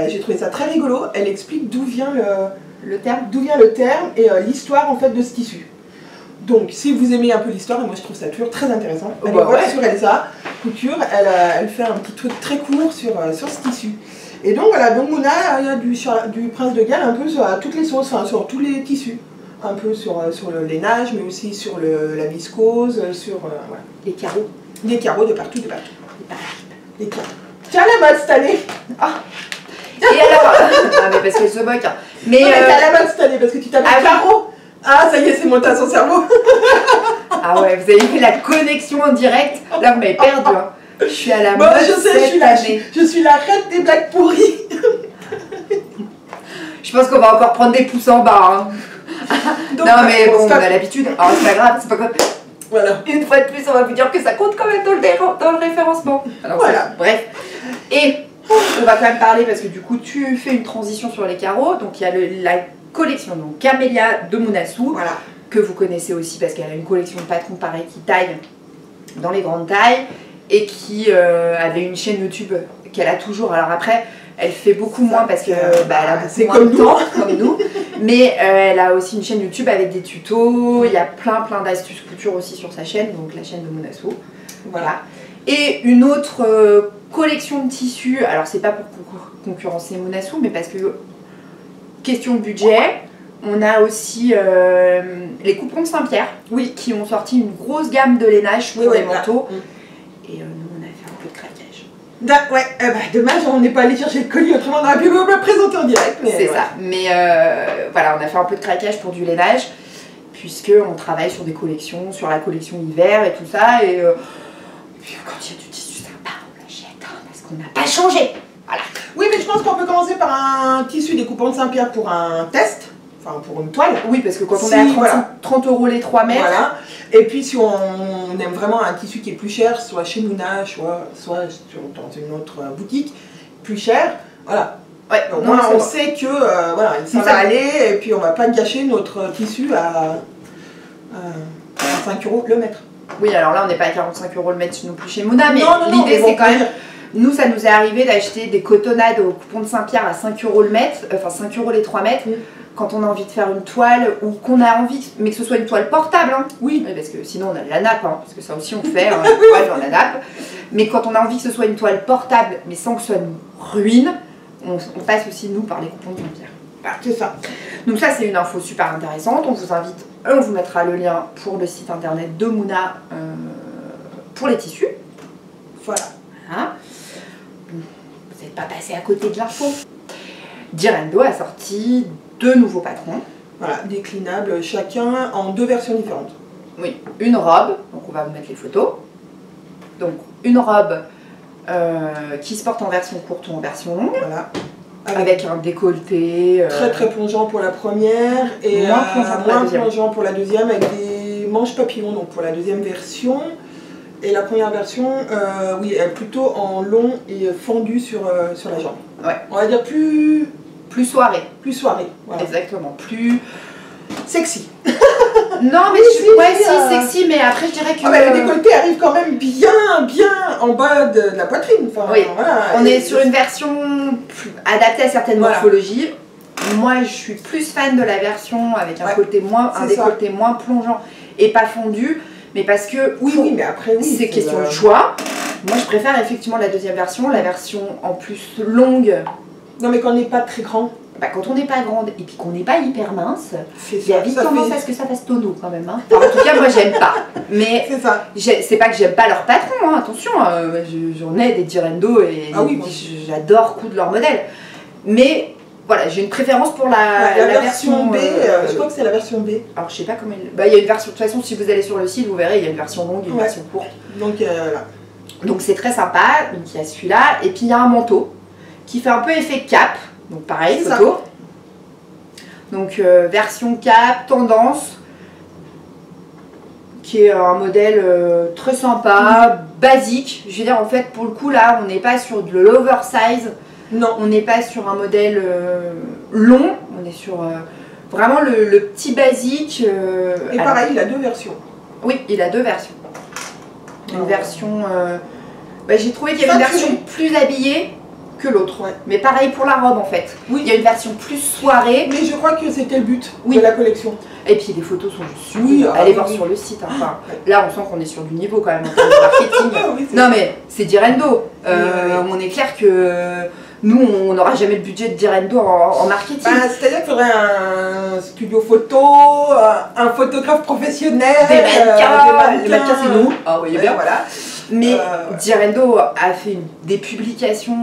J'ai trouvé ça très rigolo, elle explique d'où vient le terme et l'histoire en fait de ce tissu. Donc, si vous aimez un peu l'histoire, et moi je trouve ça toujours très intéressant, allez voir sur Elsa Couture, elle fait un petit truc très court sur ce tissu. Et donc voilà, donc Mouna, il y a du Prince de Galles un peu sur toutes les sauces, enfin sur tous les tissus. Un peu sur le lainage, mais aussi sur la viscose, sur les carreaux. Les carreaux de partout, Les carreaux. Tiens la mode cette année. Et alors non mais parce qu'elle se moque. Mais t'as la mode cette année parce que tu t'appelles carreaux. Ah ça y est, c'est monté à son cerveau. Ah ouais, vous avez fait la connexion en direct. Là vous m'avez perdu. Hein. Je suis à la mode cette année. Je suis la reine des blagues pourries. Je pense qu'on va encore prendre des pouces en bas. Hein. Donc, non mais bon, on a l'habitude. Alors c'est pas grave, c'est pas grave. Voilà. Une fois de plus, on va vous dire que ça compte quand même dans le référencement. Alors voilà. Bref. Et on va quand même parler parce que du coup tu fais une transition sur les carreaux. Donc il y a la collection donc Camélia de Munasu, que vous connaissez aussi parce qu'elle a une collection de patrons pareil qui taille dans les grandes tailles et qui avait une chaîne YouTube qu'elle a toujours. Alors après, elle fait beaucoup moins parce que elle a beaucoup moins de temps comme nous, mais elle a aussi une chaîne YouTube avec des tutos. Il y a plein d'astuces couture aussi sur sa chaîne, donc la chaîne de Munasu. Voilà. Et une autre collection de tissus. Alors c'est pas pour concurrencer Munasu, mais parce que question budget. On a aussi les coupons de Saint-Pierre, qui ont sorti une grosse gamme de lainage pour les manteaux. Et nous, on a fait un peu de craquage. Dommage, on n'est pas allé chercher le colis, autrement on aurait pu me présenter en direct. C'est ça. Mais voilà, on a fait un peu de craquage pour du lainage, puisqu'on travaille sur des collections, sur la collection hiver et tout ça. Et puis quand il y a du tissu sympa, on l'achète, parce qu'on n'a pas changé. Voilà. Oui, mais je pense qu'on peut commencer par un tissu des coupons de Saint-Pierre pour un test. Enfin, pour une toile. Oui, parce que quand on est à 30 € les 3 mètres. Voilà. Et puis, si on aime vraiment un tissu qui est plus cher, soit chez Mouna, soit dans une autre boutique, plus cher, voilà. Ouais, au moins on sait que voilà, ça va aller et puis on va pas gâcher notre tissu à 5 € le mètre. Oui, alors là on n'est pas à 45 € le mètre non plus chez Mouna, mais l'idée c'est quand même... Nous, ça nous est arrivé d'acheter des cotonnades au Pont de Saint-Pierre à 5 € le mètre, enfin 5 € les 3 mètres, quand on a envie de faire une toile ou qu'on a envie, mais que ce soit une toile portable, hein. Oui, parce que sinon on a la nappe, hein, parce que ça aussi on fait, hein, une toile dans la nappe. Mais quand on a envie que ce soit une toile portable, mais sans que ce soit une ruine, on passe aussi nous par les coupons de Saint-Pierre. Voilà, c'est ça. Donc ça c'est une info super intéressante, on vous invite, on vous mettra le lien pour le site internet de Mouna pour les tissus. Voilà. Vous n'êtes pas passé à côté de l'info. Direndo a sorti 2 nouveaux patrons. Voilà, déclinables, chacun en 2 versions différentes. Oui, une robe, donc on va vous mettre les photos. Donc une robe qui se porte en version courte ou en version longue. Voilà. Avec un décolleté. Très très plongeant pour la première et moins plongeant pour la deuxième, avec des manches papillons donc pour la deuxième version. Et la première version, oui, elle est plutôt en long et fendu sur la jambe. Ouais. On va dire plus soirée. Plus soirée, voilà. Exactement, plus sexy. Non, mais si, sexy, mais après je dirais que... le décolleté arrive quand même bien en bas de la poitrine. Enfin, oui, voilà, on est sur une version adaptée à certaines morphologies. Moi, je suis plus fan de la version avec un décolleté moins plongeant et pas fondu. Mais parce que, mais après, c'est question de choix. Moi, je préfère effectivement la deuxième version, la version en plus longue. Non, mais quand on n'est pas très grand. Bah, quand on n'est pas grande et puis qu'on n'est pas hyper mince, il y a vite tendance à ce que ça fasse tonneau quand même. Hein. Enfin, en tout cas, moi, j'aime pas. Mais c'est pas que j'aime pas leur patron, hein, attention. J'en ai des Direndo et j'adore coudre leur modèle. Mais... Voilà, j'ai une préférence pour la version B, je crois que c'est la version B. Alors je sais pas comment il y a une version, de toute façon si vous allez sur le site, vous verrez, il y a une version longue et une version courte. Donc voilà. Donc c'est très sympa, donc il y a celui-là, et puis il y a un manteau qui fait un peu effet cap, donc pareil, photo. Donc version cap, tendance, qui est un modèle très sympa, basique. Je veux dire, en fait, pour le coup là, on n'est pas sur de l'oversize. Non, on n'est pas sur un modèle long, on est sur vraiment le petit basique. Et pareil, il a 2 versions. Oui, il a 2 versions. Une version... j'ai trouvé qu'il y avait une version plus habillée que l'autre. Ouais. Mais pareil pour la robe en fait. Oui. Il y a une version plus soirée. Mais je crois que c'était le but de la collection. Et puis les photos sont juste super. Allez voir sur le site. Enfin, là on sent qu'on est sur du niveau quand même en termes de marketing. Non mais c'est Direndo. On est clair que... Nous, on n'aura jamais le budget de Direndo en marketing. C'est-à-dire qu'il faudrait un studio photo, un photographe professionnel, des mannequins. Les mannequins, c'est nous. Ah oui, bien voilà. Mais Direndo a fait des publications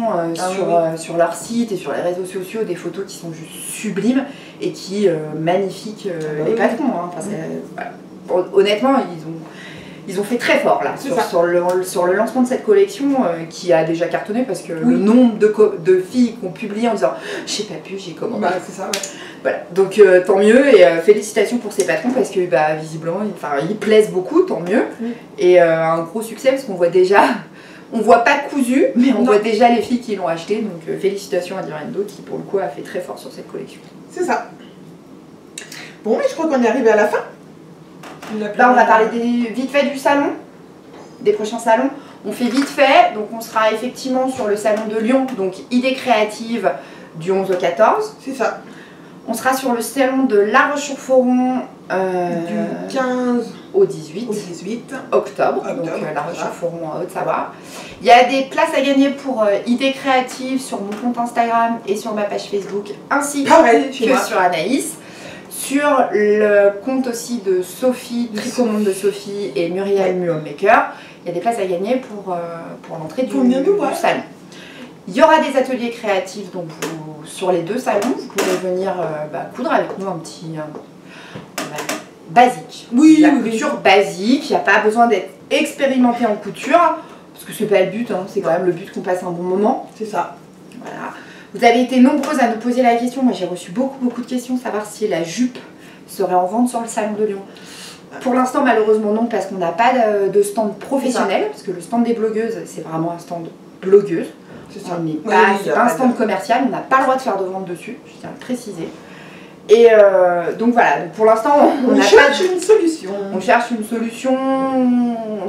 sur leur site et sur les réseaux sociaux, des photos qui sont juste sublimes et qui magnifiquent les patrons. Hein. Enfin, honnêtement, ils ont fait très fort là sur le lancement de cette collection qui a déjà cartonné parce que le nombre de filles qui ont publié en disant j'ai pas pu, j'ai commandé. C'est ça, Voilà, donc tant mieux et félicitations pour ces patrons parce que visiblement ils plaisent beaucoup, tant mieux. Et un gros succès parce qu'on voit déjà, on voit pas cousu mais on voit déjà les filles qui l'ont acheté, donc félicitations à Direndo qui pour le coup a fait très fort sur cette collection. C'est ça. Bon, mais je crois qu'on est arrivé à la fin. Là on va parler vite fait du salon, des prochains salons. On fait vite fait, donc on sera effectivement sur le salon de Lyon, donc Idées créatives du 11 au 14. C'est ça. On sera sur le salon de La Roche-sur-Foron du 15 au 18 octobre. Donc La Roche-sur-Foron en Haute-Savoie. Il y a des places à gagner pour Idées créatives sur mon compte Instagram et sur ma page Facebook, ainsi que sur Anaïs. Sur le compte aussi de Sophie, Tricomonde de Sophie et Muriel Muhomemaker, il y a des places à gagner pour l'entrée du salon. Il y aura des ateliers créatifs donc sur les 2 salons, vous pourrez venir coudre avec nous un petit basique. La couture basique, il n'y a pas besoin d'être expérimenté en couture, parce que c'est pas le but, hein, c'est quand même le but qu'on passe un bon moment. C'est ça. Voilà. Vous avez été nombreuses à nous poser la question, moi j'ai reçu beaucoup de questions, savoir si la jupe serait en vente sur le salon de Lyon. Pour l'instant malheureusement non, parce qu'on n'a pas de stand professionnel, parce que le stand des blogueuses c'est vraiment un stand blogueuse. Ça. On n'est pas, c'est pas un stand commercial, on n'a pas le droit de faire de vente dessus, je tiens à le préciser. Et donc voilà, donc pour l'instant on cherche une solution. On cherche une solution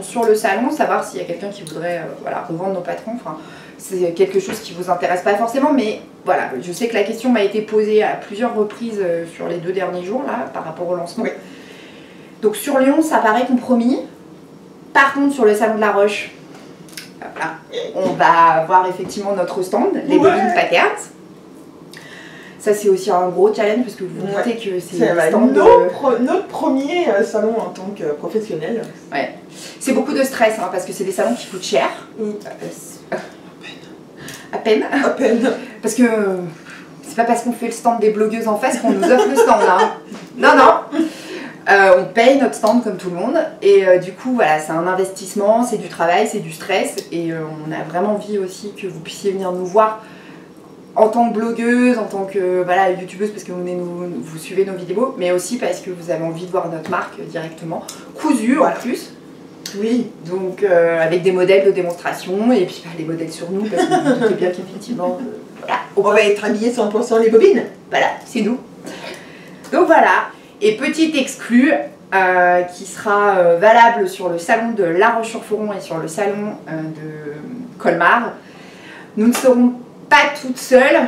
sur le salon, savoir s'il y a quelqu'un qui voudrait voilà, revendre nos patrons. Enfin, c'est quelque chose qui vous intéresse pas forcément, mais voilà, je sais que la question m'a été posée à plusieurs reprises sur les 2 derniers jours là, par rapport au lancement. Oui. Donc sur Lyon, ça paraît compromis. Par contre, sur le salon de la Roche, voilà, on va avoir effectivement notre stand, les Bobine Patterns. Ça c'est aussi un gros challenge parce que vous doutez que c'est notre premier salon en tant que professionnel. Ouais. C'est beaucoup de stress hein, parce que c'est des salons qui coûtent cher. À peine. Parce que c'est pas parce qu'on fait le stand des blogueuses en face qu'on nous offre le stand là. Non. On paye notre stand comme tout le monde et du coup voilà, c'est un investissement, c'est du travail, c'est du stress et on a vraiment envie aussi que vous puissiez venir nous voir en tant que blogueuse, en tant que voilà, youtubeuse parce que vous suivez nos vidéos, mais aussi parce que vous avez envie de voir notre marque directement, cousue en plus. Oui. Donc avec des modèles de démonstration et puis les modèles sur nous parce que vous doutez bien qu'effectivement voilà, on va être habillés 100% les bobines. Voilà, c'est nous. Donc voilà. Et petite exclue qui sera valable sur le salon de La Roche-sur-Foron et sur le salon de Colmar. Nous ne serons pas toutes seules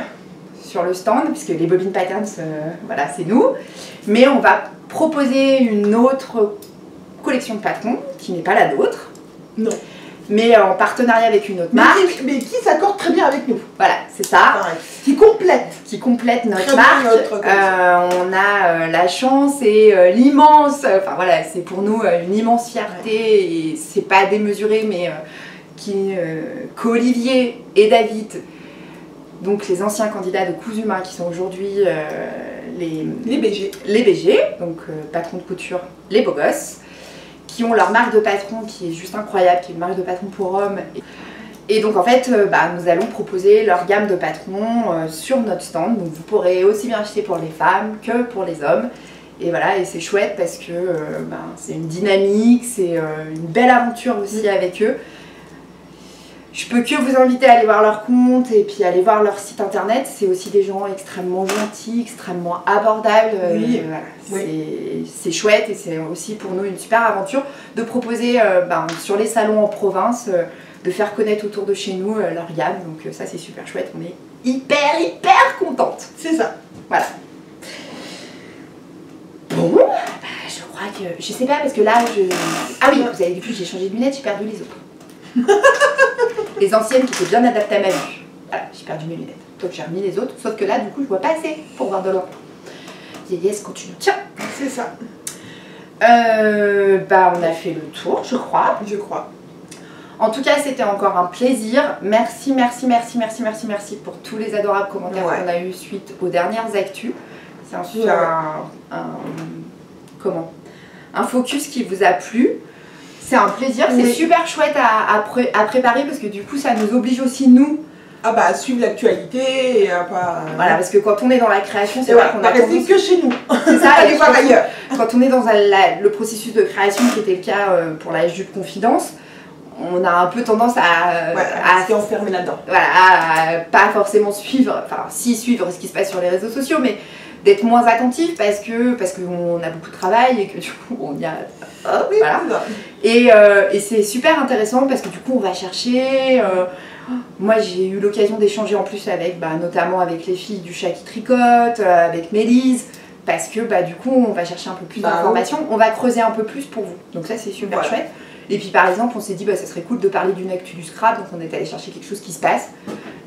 sur le stand, puisque les Bobine Patterns, voilà, c'est nous. Mais on va proposer une autre collection de patrons, qui n'est pas la nôtre. Non. Mais en partenariat avec une autre marque. Mais qui s'accorde très bien avec nous. Voilà, c'est ça. Enfin, qui complète notre marque. On a la chance et l'immense, enfin voilà, c'est pour nous une immense fierté et c'est pas démesuré, mais qu'Olivier et David, donc les anciens candidats de Cousu Main qui sont aujourd'hui les BG, donc patrons de couture, les beaux gosses, qui ont leur marque de patron qui est juste incroyable, qui est une marque de patron pour hommes. Et donc en fait, nous allons proposer leur gamme de patrons sur notre stand. Donc vous pourrez aussi bien acheter pour les femmes que pour les hommes. Et voilà, et c'est chouette parce que c'est une dynamique, c'est une belle aventure aussi avec eux. Je peux que vous inviter à aller voir leur compte et puis aller voir leur site internet. C'est aussi des gens extrêmement gentils, extrêmement abordables. Oui. Voilà. C'est chouette et c'est aussi pour nous une super aventure de proposer sur les salons en province, de faire connaître autour de chez nous leur gamme. Donc ça c'est super chouette, on est hyper contente. C'est ça. Voilà. Bon, je crois que... Je sais pas parce que là Ah oui, vous avez vu, j'ai changé de lunettes, j'ai perdu les autres. Les anciennes qui étaient bien adaptées à ma vue. Voilà, j'ai perdu mes lunettes. Donc j'ai remis les autres, sauf que là du coup je vois pas assez pour voir de loin. Vieillesse continue. Tiens, c'est ça. On a fait le tour, je crois. En tout cas, c'était encore un plaisir. Merci pour tous les adorables commentaires qu'on a eu suite aux dernières actus. C'est un focus qui vous a plu. C'est un plaisir, c'est super chouette à préparer parce que du coup ça nous oblige aussi nous à suivre l'actualité et à pas... Voilà, parce que quand on est dans la création, c'est vrai qu'on a rester que chez nous. C'est ça, aller voir ailleurs. Quand on est dans le processus de création qui était le cas pour la jupe confidence, on a un peu tendance à s'y enfermer là-dedans. Voilà, à pas forcément suivre, enfin si suivre ce qui se passe sur les réseaux sociaux, mais d'être moins attentif parce qu'on a beaucoup de travail et que du coup on y a... voilà. Et c'est super intéressant parce que du coup on va chercher... moi j'ai eu l'occasion d'échanger en plus avec, notamment avec les filles du chat qui tricote, avec Mélise, parce que du coup on va chercher un peu plus d'informations, on va creuser un peu plus pour vous. Donc ça c'est super chouette. Et puis par exemple on s'est dit ça serait cool de parler d'une actu du scrap, donc on est allé chercher quelque chose qui se passe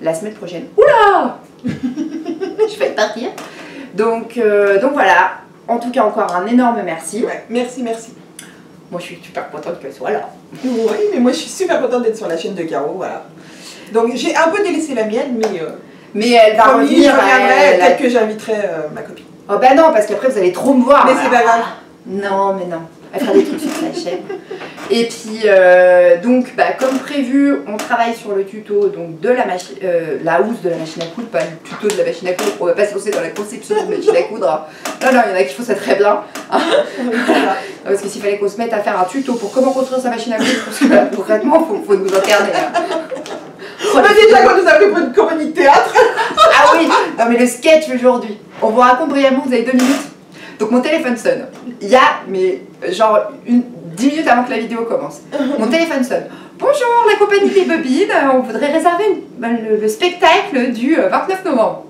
la semaine prochaine. Oula je vais partir. Donc voilà, en tout cas encore un énorme merci. Merci. Moi je suis super contente qu'elle soit là. Oui, mais moi je suis super contente d'être sur la chaîne de Caro, voilà. Donc j'ai un peu délaissé la mienne, mais elle va revenir. Peut-être que j'inviterai ma copine. Oh non, parce qu'après vous allez trop me voir. Mais c'est pas grave. Non, elle fera des trucs sur sa chaîne. Et puis comme prévu, on travaille sur le tuto donc de la housse de la machine à coudre, pas le tuto de la machine à coudre. On va pas se lancer dans la conception de la machine à coudre. Non, il y en a qui font ça très bien. Voilà. Parce que s'il fallait qu'on se mette à faire un tuto pour comment construire sa machine à coudre, parce que concrètement, faut nous interner. déjà qu'on nous a fait pour une compagnie de théâtre. Ah oui, non mais le sketch aujourd'hui. On vous raconte brièvement, vous avez 2 minutes. Donc mon téléphone sonne. Il y a, mais genre 10 minutes avant que la vidéo commence. Mon téléphone sonne. Bonjour, la compagnie des bobines, on voudrait réserver le spectacle du 29 novembre.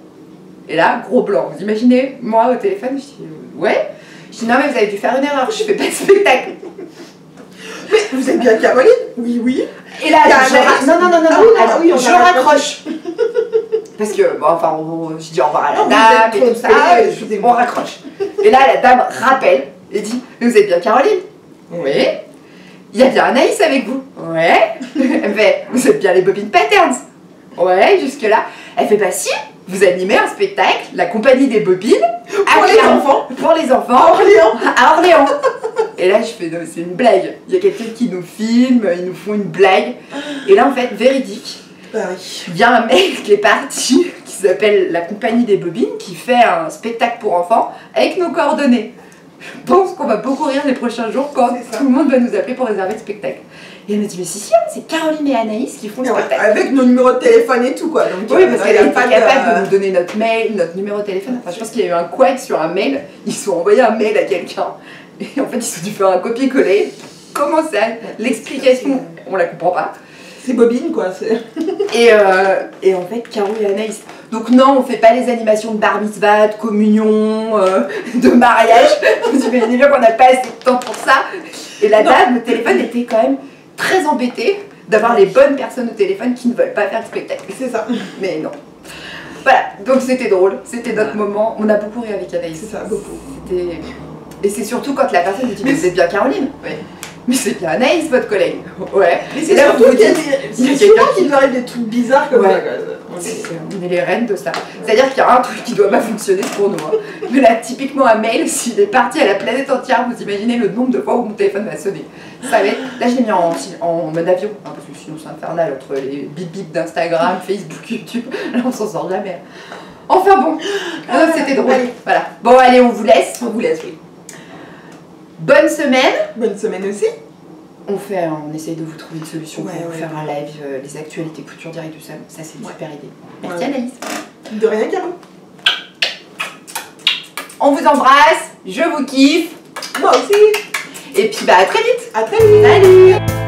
Et là, gros blanc. Vous imaginez, moi au téléphone, je dis ouais. Je dis non mais vous avez dû faire une erreur, je fais pas de spectacle. Mais vous êtes bien Caroline? Oui, oui. Et là, je raccroche. Parce que, bon, enfin, je dis au revoir à la dame et tout ça, on raccroche. Et là, la dame rappelle et dit, mais vous êtes bien Caroline? Oui. Il y a bien Anaïs avec vous? Ouais. Elle fait, vous êtes bien les bobines Patterns? Ouais, jusque-là. Elle fait, bah si, vous animez un spectacle, la compagnie des bobines, pour les enfants. Pour les enfants. À Orléans. À Orléans. Et là, je fais, non, c'est une blague. Il y a quelqu'un qui nous filme, ils nous font une blague. Et là, en fait, véridique. Bah oui. Il y a un mec qui est parti, qui s'appelle la compagnie des bobines, qui fait un spectacle pour enfants avec nos coordonnées. Je pense qu'on va beaucoup rire les prochains jours quand tout le monde va nous appeler pour réserver le spectacle. Et elle me dit, mais si, c'est Caroline et Anaïs qui font le spectacle. Avec nos numéros de téléphone et tout, quoi. Donc, oui, parce qu'elle est pas capable de nous donner notre mail, notre numéro de téléphone. Enfin, je pense qu'il y a eu un couac sur un mail. Ils se sont envoyés un mail à quelqu'un. Et en fait, ils ont dû faire un copier-coller. Comment ça? L'explication, on la comprend pas. C'est bobine, quoi. Et en fait, Caro et Anaïs. Donc non, on fait pas les animations de bar mitzvah, de communion, de mariage. Vous imaginez bien qu'on n'a pas assez de temps pour ça. Et la dame au téléphone était quand même très embêtée d'avoir les bonnes personnes au téléphone qui ne veulent pas faire le spectacle. C'est ça. Mais non. Voilà, donc c'était drôle, c'était notre moment. On a beaucoup ri avec Anaïs. C'est ça, beaucoup. Et c'est surtout quand la personne nous dit, mais vous êtes bien Caroline? Oui. Mais c'est bien Anaïs, votre collègue. Ouais. Mais c'est surtout qu'il y a souvent qu'il nous arrive des trucs bizarres comme ça. On est les reines de ça. C'est-à-dire qu'il y a un truc qui doit pas fonctionner pour nous. Hein. Mais là, typiquement, un mail, s'il est parti à la planète entière, vous imaginez le nombre de fois où mon téléphone va sonner. Ça va être... Là, je l'ai mis en mode avion, hein, parce que sinon c'est infernal entre les bip-bip d'Instagram, Facebook, YouTube. Là, on s'en sort jamais. Enfin bon, c'était drôle. Voilà. Bon, allez, on vous laisse. On vous laisse, oui. Bonne semaine. Bonne semaine aussi. On essaye de vous trouver une solution pour faire un live, les actualités couture direct du salon. Ça, c'est une super idée. Merci Anaïs. De rien, Caro. On vous embrasse, je vous kiffe. Moi aussi. Et puis, bah, à très vite. À très vite. Salut.